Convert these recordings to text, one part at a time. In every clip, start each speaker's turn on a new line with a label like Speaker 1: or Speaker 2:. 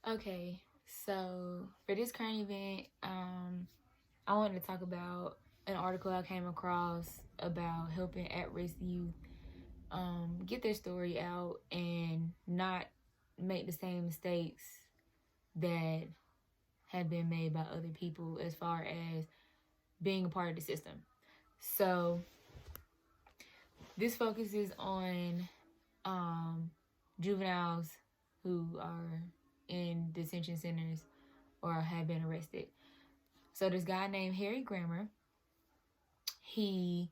Speaker 1: Okay, so for this current event, I wanted to talk about an article I came across about helping at-risk youth get their story out and not make the same mistakes that have been made by other people as far as being a part of the system. So this focuses on juveniles who are in detention centers or have been arrested. So this guy named Harry Grammer, he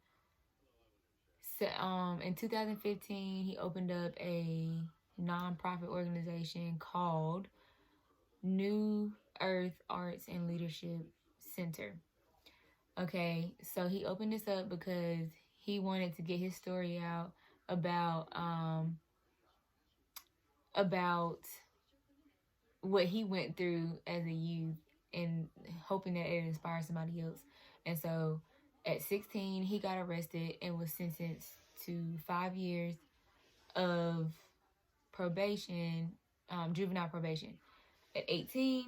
Speaker 1: in 2015 he opened up a nonprofit organization called New Earth Arts and Leadership Center. Okay, so he opened this up because he wanted to get his story out about what he went through as a youth and hoping that it inspires somebody else. And so at 16, he got arrested and was sentenced to 5 years of probation, juvenile probation. At 18,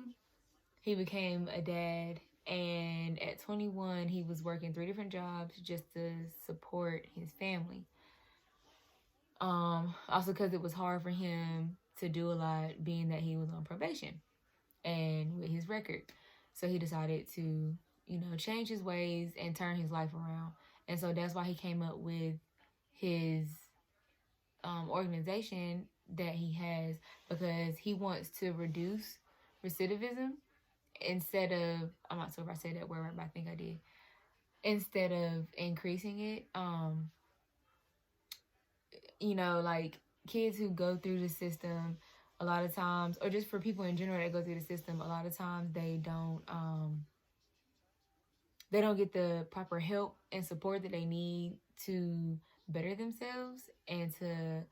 Speaker 1: he became a dad. And at 21, he was working 3 different jobs just to support his family. Also because it was hard for him to do a lot being that he was on probation and with his record. So he decided to, change his ways and turn his life around. And so that's why he came up with his organization that he has, because he wants to reduce recidivism instead of, I'm not sure if I said that word right, but I think I did. Instead of increasing it, like kids who go through the system a lot of times, or just for people in general that go through the system, a lot of times they don't get the proper help and support that they need to better themselves and to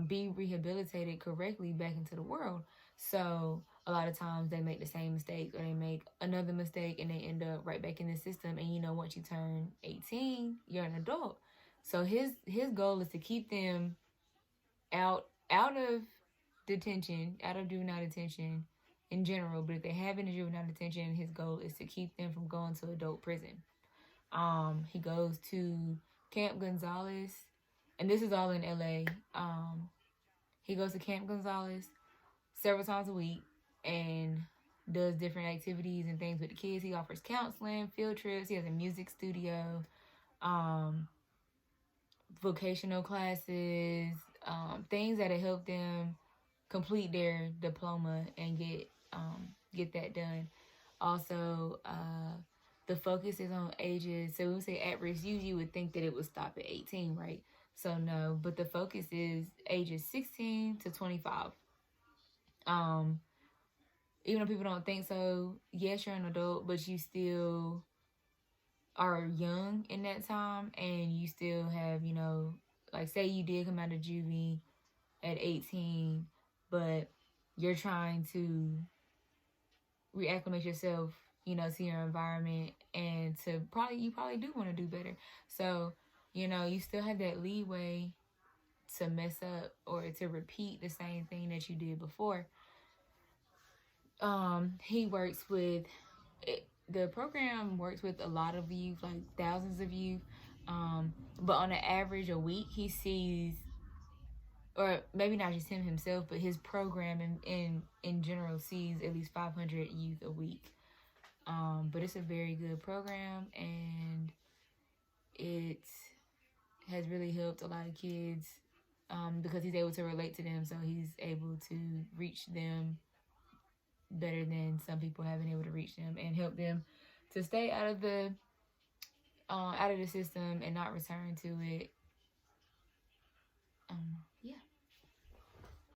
Speaker 1: be rehabilitated correctly back into the world. So a lot of times they make the same mistakes or they make another mistake and they end up right back in the system. And once you turn 18, you're an adult. So his goal is to keep them out of detention, out of juvenile detention in general. But if they have been in juvenile detention, his goal is to keep them from going to adult prison. He goes to Camp Gonzales, and this is all in LA. He goes to Camp Gonzales several times a week and does different activities and things with the kids. He offers counseling, field trips. He has a music studio, vocational classes, things that help them complete their diploma and get that done. Also, the focus is on ages. So when we say at-risk youth, you would think that it would stop at 18, right? So no, but the focus is ages 16 to 25. Even though people don't think so, yes, you're an adult, but you still are young in that time, and you still have, like say you did come out of juvie at 18, but you're trying to reacclimate yourself, to your environment, and you probably do want to do better. So, you still have that leeway to mess up or to repeat the same thing that you did before. He works with the program works with a lot of youth, like thousands of youth. But on an average a week, he sees, or maybe not just him himself, but his program in general sees at least 500 youth a week. But it's a very good program, and it has really helped a lot of kids because he's able to relate to them, so he's able to reach them better than some people have been able to reach them and help them to stay out of the system and not return to it.